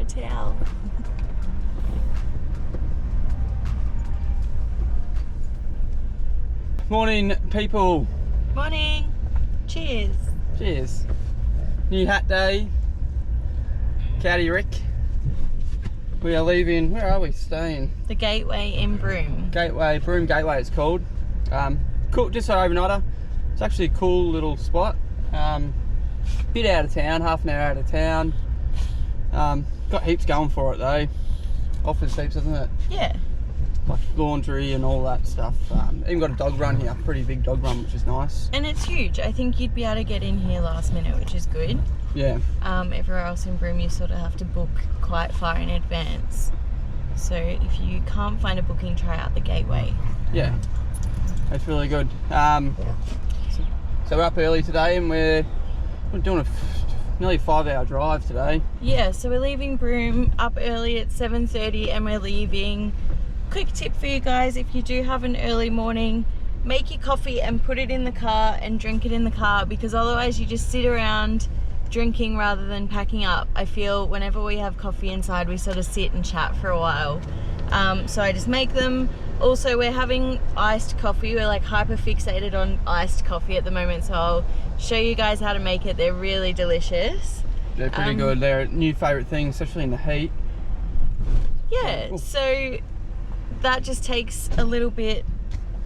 towel. Morning, people. Morning. Cheers. Cheers. New hat day. Caddy Rick. We are leaving. Where are we staying? The Gateway in Broome. Broome Gateway it's called. Cool, just an overnighter. It's actually a cool little spot. Bit out of town, half an hour out of town. Got heaps going for it though. Offers heaps, doesn't it? Yeah. Like laundry and all that stuff. Even got a dog run here, pretty big dog run, which is nice. And it's huge. I think you'd be able to get in here last minute, which is good. Yeah. Everywhere else in Broome, you sort of have to book quite far in advance. So if you can't find a booking, try out the Gateway. Yeah, that's really good. So we're up early today and we're doing a nearly 5-hour drive today. Yeah, so we're leaving Broome up early at 7:30 and we're leaving. Quick tip for you guys, if you do have an early morning, make your coffee and put it in the car and drink it in the car, because otherwise you just sit around drinking rather than packing up. I feel whenever we have coffee inside, we sort of sit and chat for a while. So I just make them. Also, we're having iced coffee. We're like hyper fixated on iced coffee at the moment, so I'll show you guys how to make it. They're really delicious. They're pretty good. They're a new favourite thing, especially in the heat. Yeah, so that just takes a little bit,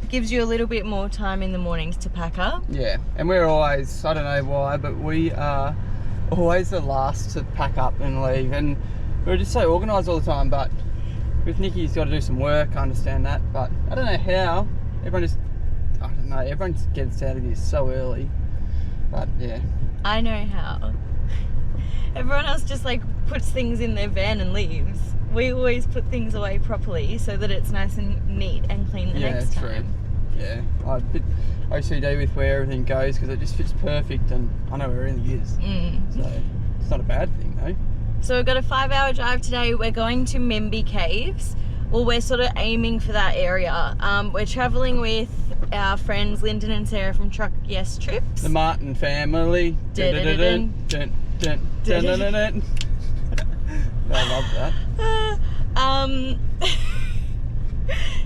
gives you a little bit more time in the mornings to pack up. Yeah, and we're always, I don't know why, but we are always the last to pack up and leave, and we're just so organised all the time. But with Nikki's got to do some work, I understand that, but I don't know how. Everyone just gets out of here so early, but yeah. I know how. Everyone else just like puts things in their van and leaves. We always put things away properly so that it's nice and neat and clean the next time. Yeah, I'm a bit OCD with where everything goes because it just fits perfect and I know where everything is. So it's not a bad thing though. So we've got a 5-hour drive today. We're going to Memby Caves. Well, we're sort of aiming for that area. We're travelling with our friends Lyndon and Sarah from Truck Yes Trips. The Martin family. I love that.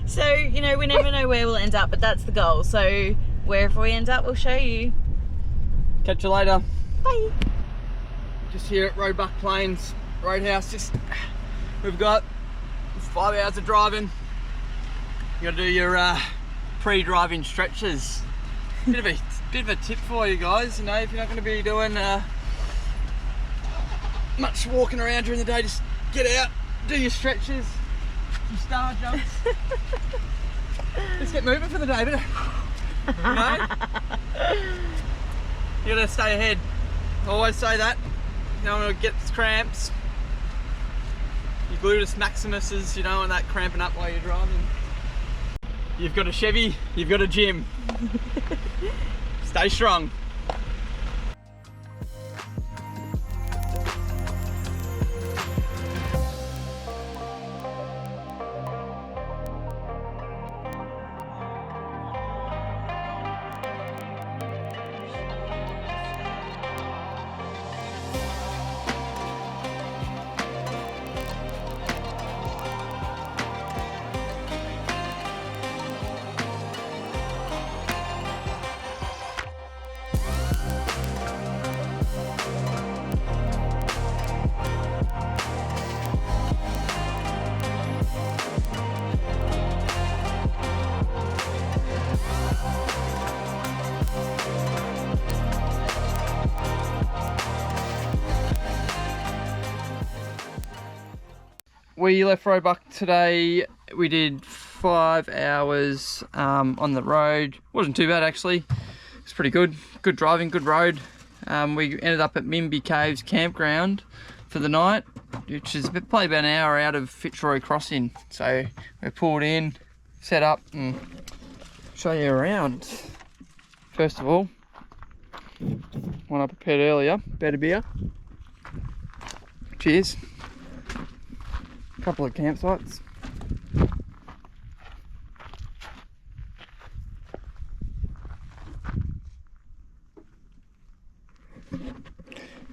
So, you know, we never know where we'll end up, but that's the goal. So wherever we end up, we'll show you. Catch you later. Bye. Just here at Roebuck Plains Roadhouse. We've got 5 hours of driving. You got to do your pre-driving stretches. Bit of a tip for you guys. You know, if you're not going to be doing much walking around during the day, just get out, do your stretches, some star jumps. Just get moving for the day, but you know, you gotta stay ahead. I always say that. You don't want to get cramps. Your gluteus maximuses, you don't want that cramping up while you're driving. You've got a Chevy, you've got a gym. Stay strong. We left Roebuck today. We did 5 hours on the road. Wasn't too bad actually. It's pretty good. Good driving, good road. We ended up at Memby Caves campground for the night, which is probably about an hour out of Fitzroy Crossing. So we pulled in, set up, and show you around. First of all, one I prepared earlier, better beer. Cheers. Couple of campsites.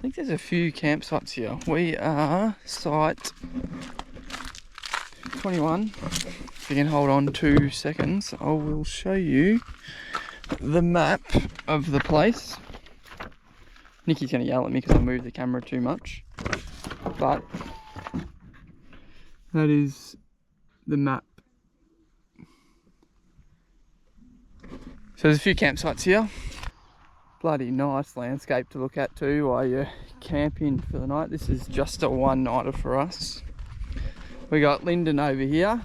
think there's a few campsites here. We are site 21. If you can hold on 2 seconds, I will show you the map of the place. Nikki's going to yell at me because I moved the camera too much, but that is the map. So there's a few campsites here. Bloody nice landscape to look at too while you're camping for the night. This is just a one-nighter for us. We got Lyndon over here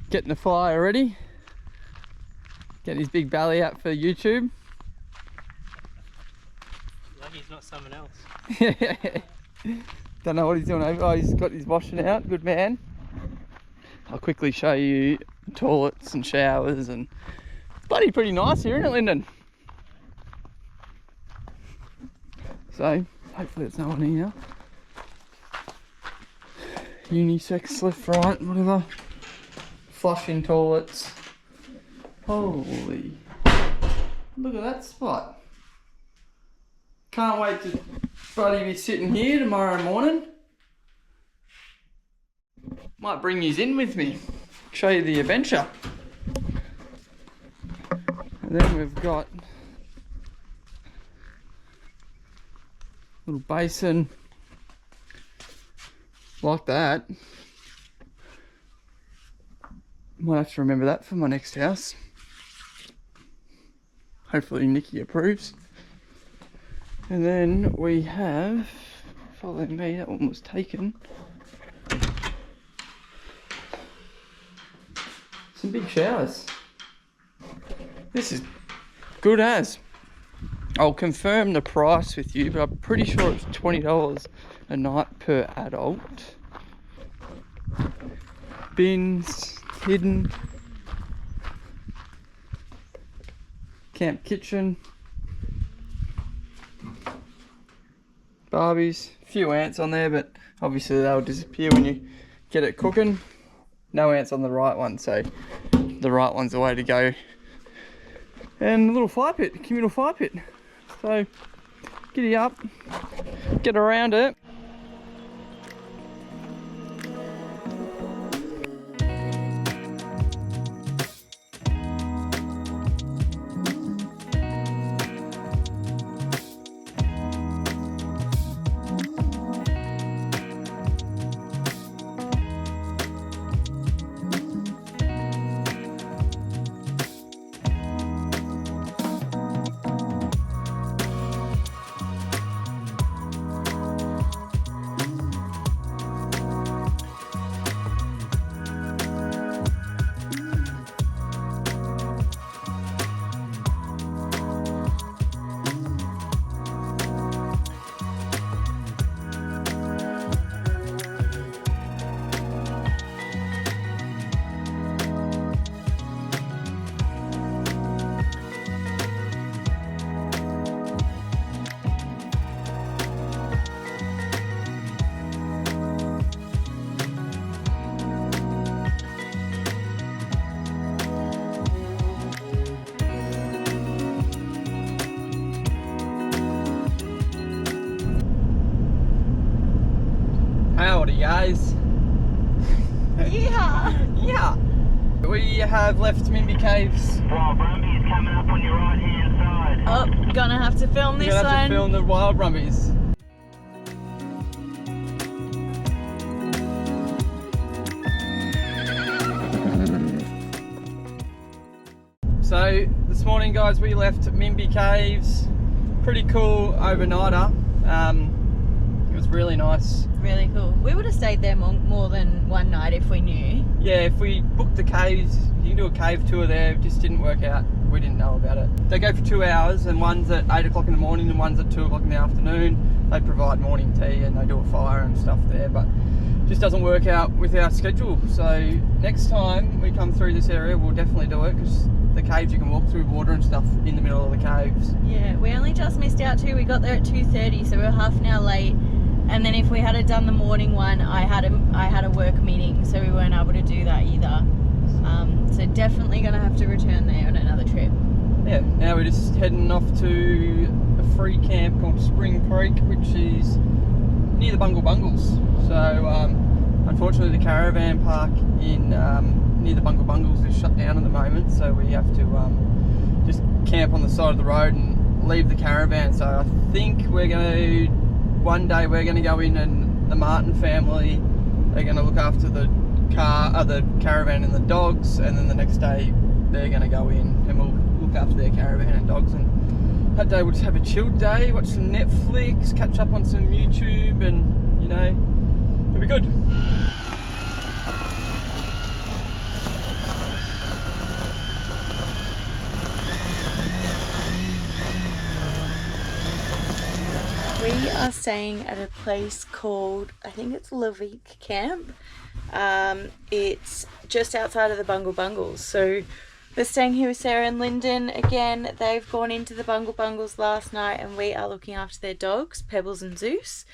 getting the fire ready, getting his big belly out for YouTube. Lucky he's not someone else. Don't know what he's doing over. Oh, he's got his washing out. Good man. I'll quickly show you toilets and showers, and bloody pretty nice here, isn't it, Lyndon? So hopefully there's no one here. Unisex, left, right, whatever. Flushing toilets. Holy, look at that spot. Can't wait to bloody be sitting here tomorrow morning. Might bring yous in with me, show you the adventure. And then we've got a little basin like that. Might have to remember that for my next house. Hopefully Nikki approves. And then we have, follow me, that one was taken. Some big showers. This is good as. I'll confirm the price with you, but I'm pretty sure it's $20 a night per adult. Bins, hidden. Camp kitchen. Barbies. A few ants on there, but obviously they'll disappear when you get it cooking. No ants on the right one, so the right one's the way to go. And a little fire pit, communal fire pit. So giddy up, get around it. Howdy guys. Yeah. We have left Mimby Caves. Wild Brumbies coming up on your right hand side. Oh, gonna have to film this We're gonna have one. to film the wild Brumbies. So this morning guys, we left Mimby Caves. Pretty cool overnighter. It was really nice. Really cool. We would have stayed there more than one night if we knew. Yeah, if we booked the caves, you can do a cave tour there. It just didn't work out. We didn't know about it. They go for 2 hours, and one's at 8 o'clock in the morning and one's at 2 o'clock in the afternoon. They provide morning tea and they do a fire and stuff there, but it just doesn't work out with our schedule. So next time we come through this area, we'll definitely do it, because the caves, you can walk through water and stuff in the middle of the caves. Yeah, we only just missed out too. We got there at 2:30, so we were half an hour late. And then if we had done the morning one, I had a work meeting, so we weren't able to do that either. So definitely gonna have to return there on another trip. Yeah, now we're just heading off to a free camp called Spring Creek, which is near the Bungles. So unfortunately the caravan park in near the Bungles is shut down at the moment, so we have to just camp on the side of the road and leave the caravan. So I think one day we're going to go in, and the Martin family are going to look after the caravan and the dogs, and then the next day they're going to go in and we'll look after their caravan and dogs. And that day we'll just have a chilled day, watch some Netflix, catch up on some YouTube, and you know, it'll be good. We are staying at a place called, I think it's Levique Camp. It's just outside of the Bungles. So we're staying here with Sarah and Lyndon. Again, they've gone into the Bungles last night, and we are looking after their dogs, Pebbles and Zeus.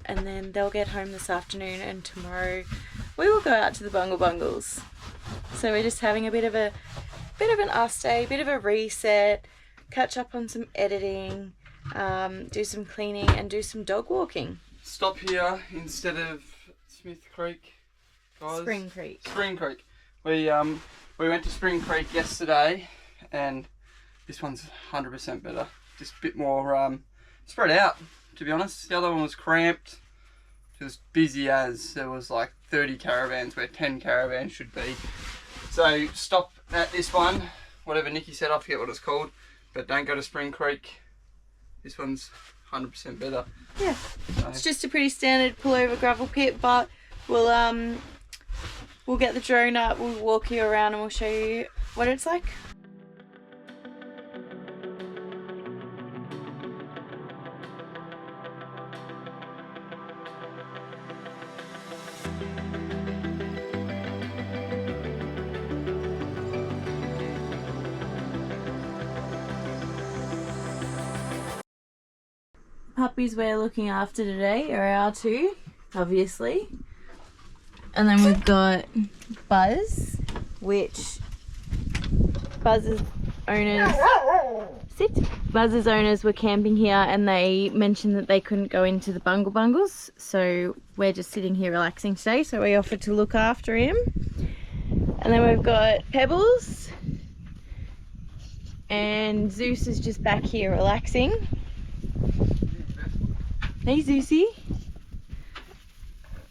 And then they'll get home this afternoon, and tomorrow we will go out to the Bungles. So we're just having a bit of an us day, bit of a reset, catch up on some editing, do some cleaning and do some dog walking. Stop here instead of Smith Creek, guys. Spring Creek. Spring Creek. We went to Spring Creek yesterday, and this one's 100% better. Just a bit more spread out, to be honest. The other one was cramped. It was busy as there was like 30 caravans where 10 caravans should be. So stop at this one, whatever Nikki said, I forget what it's called, but don't go to Spring Creek. This one's 100% better. Yeah, so. It's just a pretty standard pullover gravel pit, but we'll get the drone up, we'll walk you around, and we'll show you what it's like. Puppies we're looking after today are our two, obviously. And then we've got Buzz, which Buzz's owners were camping here, and they mentioned that they couldn't go into the Bungles, so we're just sitting here relaxing today, so we offered to look after him. And then we've got Pebbles, and Zeus is just back here relaxing. Hey Zeusy.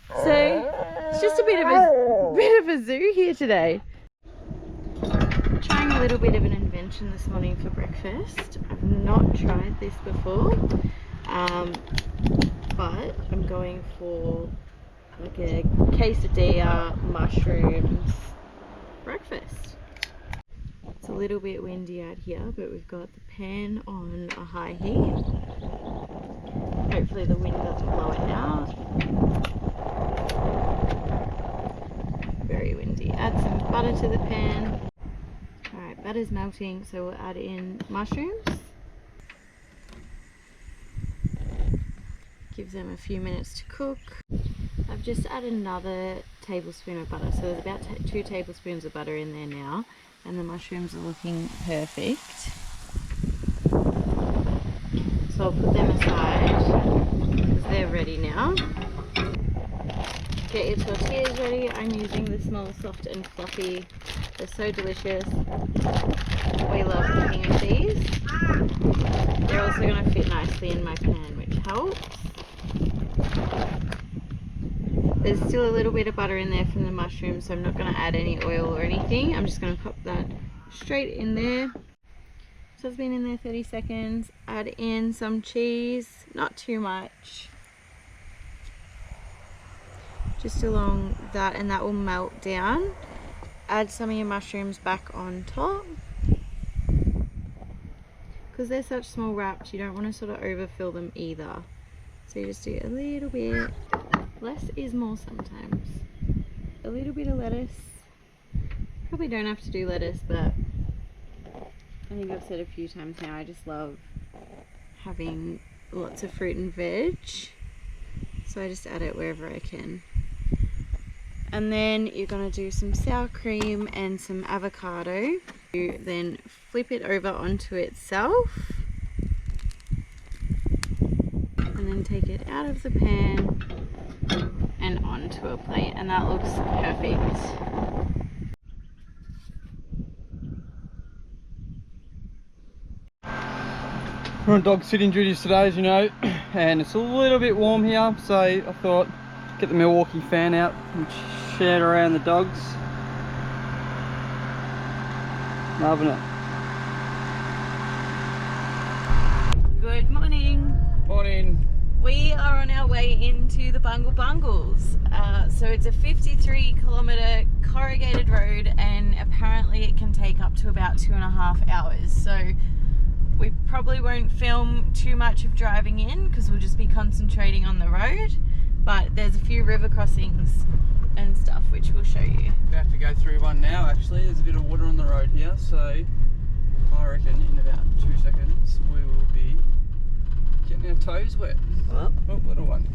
So it's just a bit of a zoo here today. Trying a little bit of an invention this morning for breakfast. I've not tried this before, but I'm going for like a quesadilla mushrooms breakfast. It's a little bit windy out here, but we've got the pan on a high heat. Hopefully the wind doesn't blow it out. Very windy. Add some butter to the pan. Alright, butter's melting, so we'll add in mushrooms. Give them a few minutes to cook. I've just added another tablespoon of butter, so there's about 2 tablespoons of butter in there now, and the mushrooms are looking perfect. So I'll put them aside because they're ready now. Get your tortillas ready. I'm using the small, soft and fluffy. They're so delicious. We love cooking with these. They're also going to fit nicely in my pan, which helps. There's still a little bit of butter in there from the mushrooms, so I'm not going to add any oil or anything. I'm just going to pop that straight in there. So it's been in there 30 seconds. Add in some cheese, not too much. Just along that, and that will melt down. Add some of your mushrooms back on top. Because they're such small wraps, you don't want to sort of overfill them either. So you just do a little bit. Less is more sometimes. A little bit of lettuce. Probably don't have to do lettuce, but I think I've said a few times now, I just love having lots of fruit and veg. So I just add it wherever I can. And then you're going to do some sour cream and some avocado. You then flip it over onto itself. then take it out of the pan and onto a plate, and that looks perfect. We're on dog sitting duties today, as you know, and it's a little bit warm here, so I thought get the Milwaukee fan out and shout around the dogs. Loving it. Good morning. Morning. We are on our way into the Bungles. So it's a 53-kilometre corrugated road, and apparently it can take up to about 2.5 hours. So we probably won't film too much of driving in because we'll just be concentrating on the road. But there's a few river crossings and stuff which we'll show you. About to go through one now actually. There's a bit of water on the road here, so I reckon in about 2 seconds we will be getting our toes wet. Well, Oh, little one.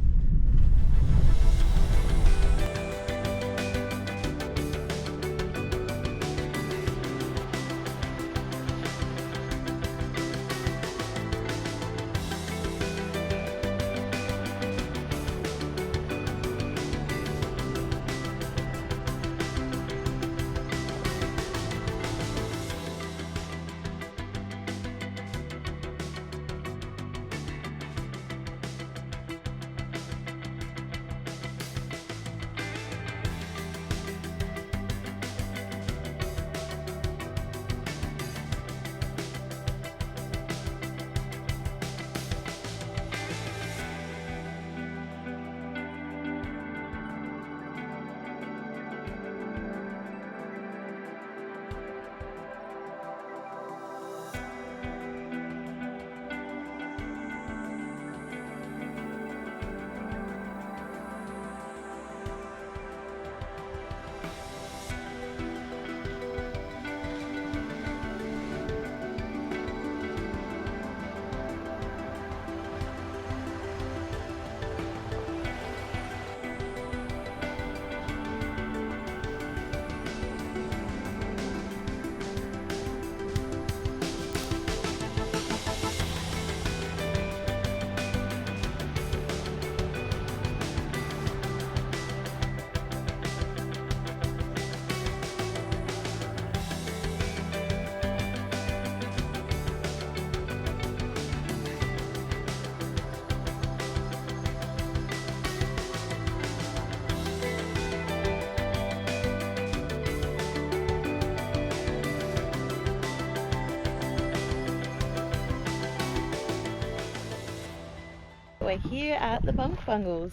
we're here at the Bungles.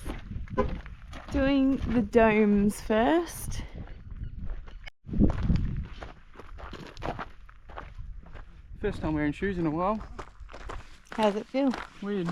Doing the domes first. First time wearing shoes in a while. How's it feel? Weird.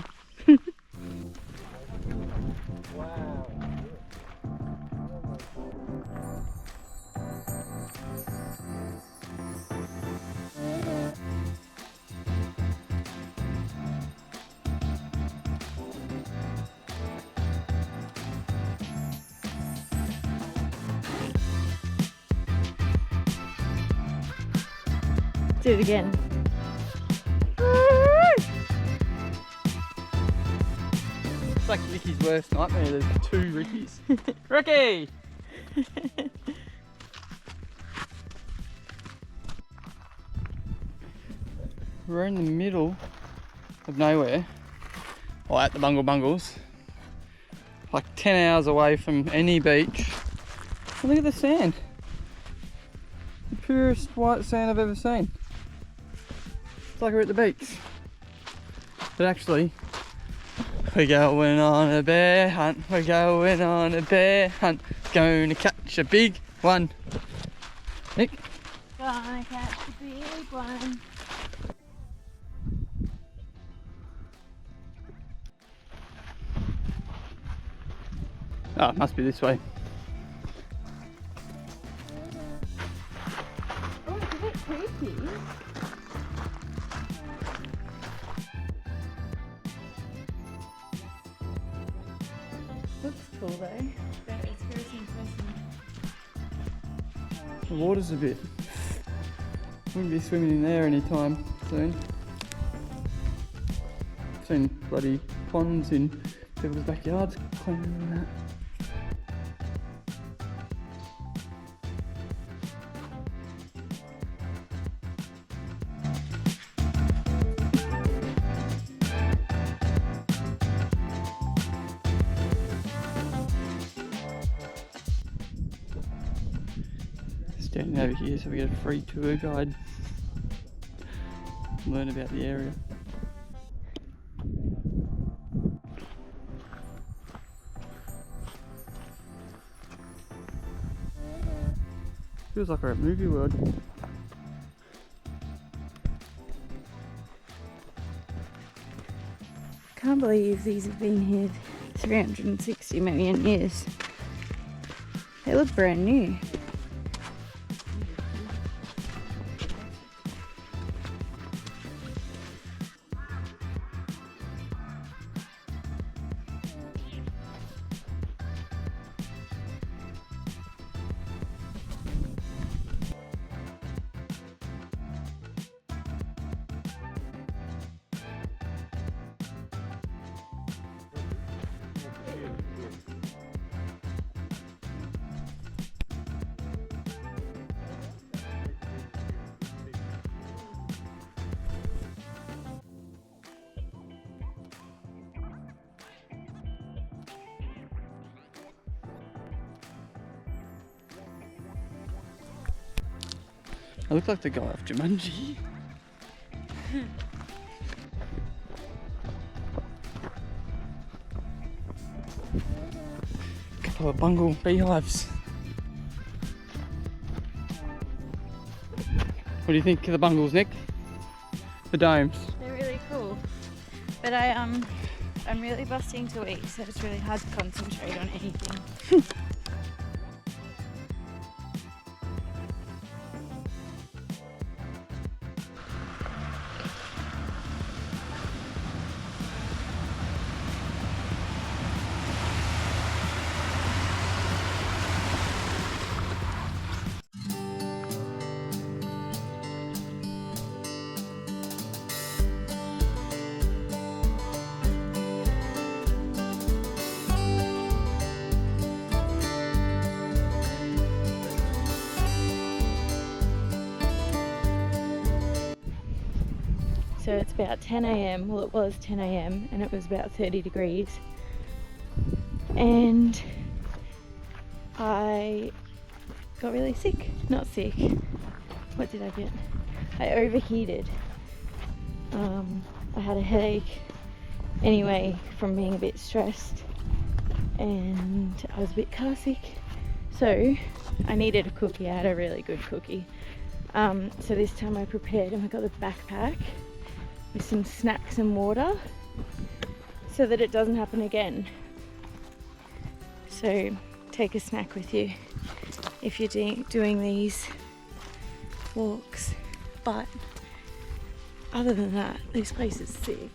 Do it again. It's like Ricky's worst nightmare. There's two Rickys. Ricky! We're in the middle of nowhere, or at the Bungles, like 10 hours away from any beach. And look at the sand. The purest white sand I've ever seen. It's like we're at the beach. But actually, we're going on a bear hunt. We're going on a bear hunt. Going to catch a big one. Nick? Gonna catch a big one. Oh, it must be this way. Oh, it's a bit creepy. Looks cool though. That is first impressive. The water's a bit. Wouldn't be swimming in there anytime soon. Seen bloody ponds in people's backyards, cleaning that. Standing over here so we get a free tour guide. Learn about the area. Feels like we're at Movie World. Can't believe these have been here 360 million years. They look brand new. I look like the guy off Jumanji. Couple of bungle beehives. What do you think of the bungles, Nick? The domes. They're really cool. But I'm really busting to eat, so it's really hard to concentrate on anything. So it's about 10 a.m. Well, it was 10 a.m. and it was about 30 degrees. And I got really sick. Not sick. What did I get? I overheated. I had a headache anyway from being a bit stressed. And I was a bit car sick. So I needed a cookie. I had a really good cookie. So this time I prepared and I got the backpack with some snacks and water so that it doesn't happen again. So take a snack with you if you're doing these walks. But other than that, this place is sick.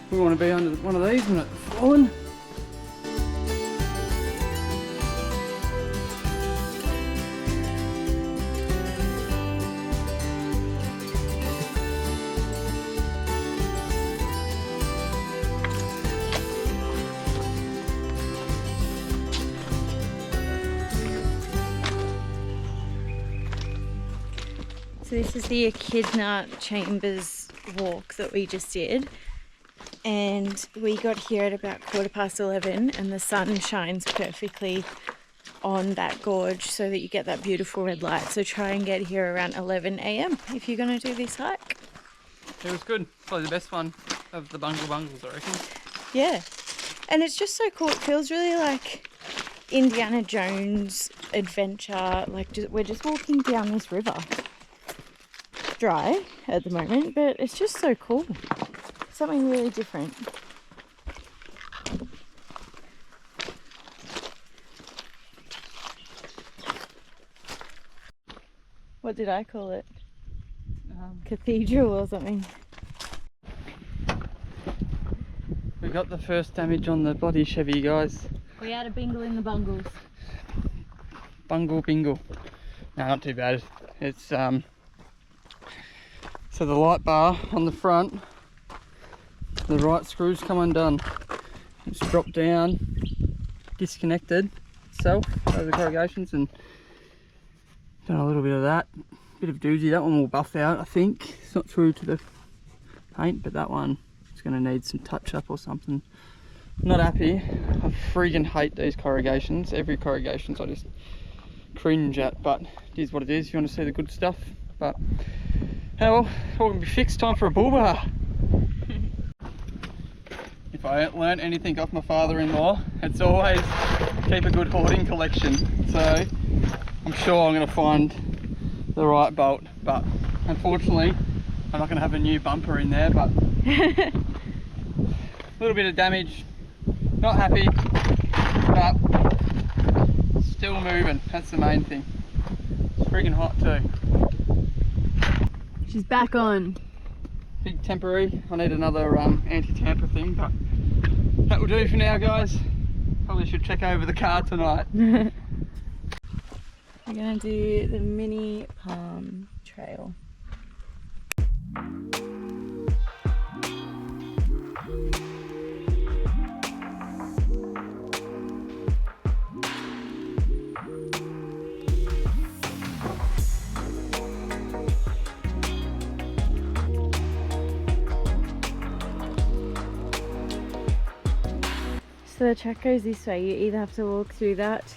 We want to be under one of these when it's falling. So this is the Echidna Chambers walk that we just did. And we got here at about 11:15 and the sun shines perfectly on that gorge so that you get that beautiful red light. So try and get here around 11 a.m. if you're going to do this hike. It was good. Probably the best one of the bungles, I reckon. Yeah. And it's just so cool. It feels really like Indiana Jones adventure. Like we're just walking down this river. Dry at the moment, but it's just so cool. Something really different. What did I call it? Cathedral or something. We got the first damage on the bloody Chevy, guys. We had a bingle in the bungles. Bingle. No, not too bad. It's so the light bar on the front, the right screws come undone. It's dropped down, disconnected itself over the corrugations, and done a little bit of that. Bit of doozy. That one will buff out, I think. It's not through to the paint, but that one is going to need some touch up or something. Not happy. I freaking hate these corrugations. Every corrugations I just cringe at, but it is what it is. You want to see the good stuff, but well, all can be fixed. Time for a bull bar. If I learnt anything off my father-in-law, it's always keep a good hoarding collection. So I'm sure I'm going to find the right bolt, but unfortunately I'm not going to have a new bumper in there. But a little bit of damage, not happy, but still moving. That's the main thing. It's freaking hot too. She's back on. Big temporary. I need another anti-tamper thing, but that will do for now, guys. Probably should check over the car tonight. We're gonna do the mini palm trail. So the track goes this way. You either have to walk through that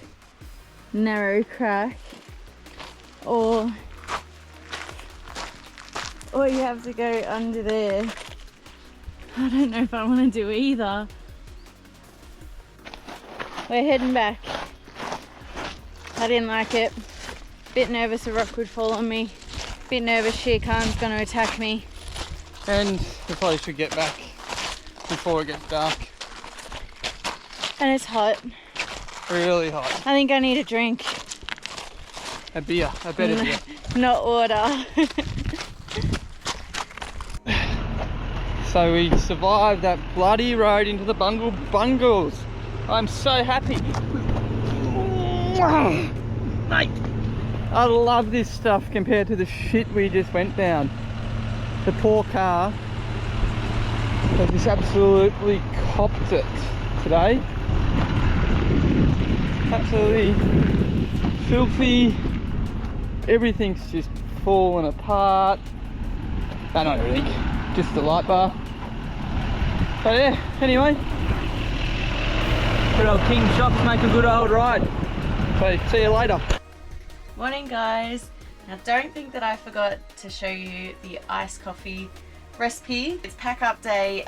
narrow crack or you have to go under there. I don't know if I want to do either. We're heading back. I didn't like it. Bit nervous a rock would fall on me. Bit nervous Shere Khan's going to attack me. And we probably should get back before it gets dark. And it's hot. Really hot. I think I need a drink. A beer, a better beer. Not water. So we survived that bloody road into the Bungles. I'm so happy. Mate, I love this stuff compared to the shit we just went down. The poor car has just absolutely copped it today. Absolutely filthy. Everything's just falling apart. No, not everything, just the light bar. But yeah, anyway, good old King Shops make a good old ride. So see you later. Morning guys. Now don't think that I forgot to show you the iced coffee recipe. It's pack up day.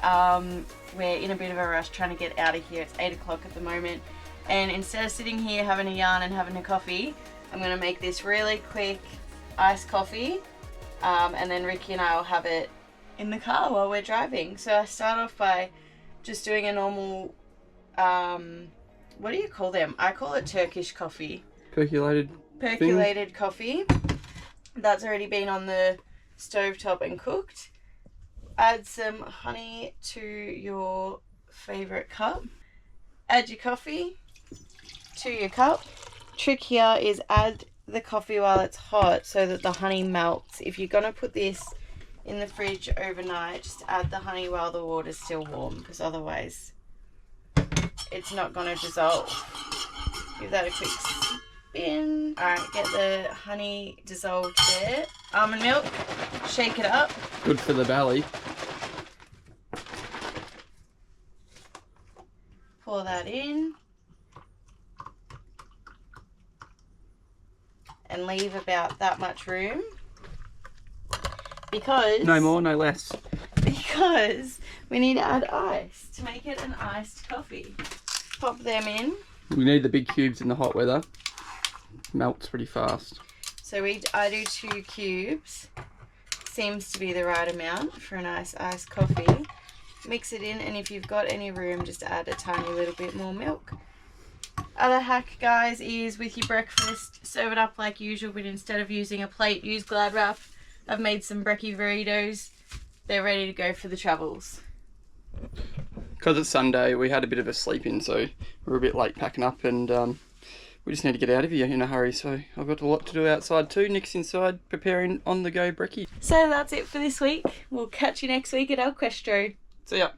We're in a bit of a rush trying to get out of here. It's 8 o'clock at the moment. And instead of sitting here having a yarn and having a coffee, I'm going to make this really quick iced coffee. And then Ricky and I will have it in the car while we're driving. So I start off by just doing a normal, what do you call them? I call it Turkish coffee. Percolated Coffee. That's already been on the stovetop and cooked. Add some honey to your favorite cup. Add your coffee to your cup. Trick here is add the coffee while it's hot so that the honey melts. If you're going to put this in the fridge overnight, just add the honey while the water's still warm, because otherwise it's not going to dissolve. Give that a quick spin. Alright, get the honey dissolved there. Almond milk, shake it up. Good for the belly. Pour that in. And leave about that much room. Because... No more, no less. Because we need to add ice to make it an iced coffee. Pop them in. We need the big cubes in the hot weather. Melts pretty fast. So I do 2 cubes. Seems to be the right amount for a nice iced coffee. Mix it in, and if you've got any room, just add a tiny little bit more milk. Other hack, guys, is with your breakfast, serve it up like usual, but instead of using a plate, use Glad Wrap. I've made some brekkie burritos. They're ready to go for the travels. Because it's Sunday, we had a bit of a sleep in, so we're a bit late packing up, and we just need to get out of here in a hurry. So I've got a lot to do outside too. Nick's inside preparing on the go brekkie. So that's it for this week. We'll catch you next week at El Questro. See ya.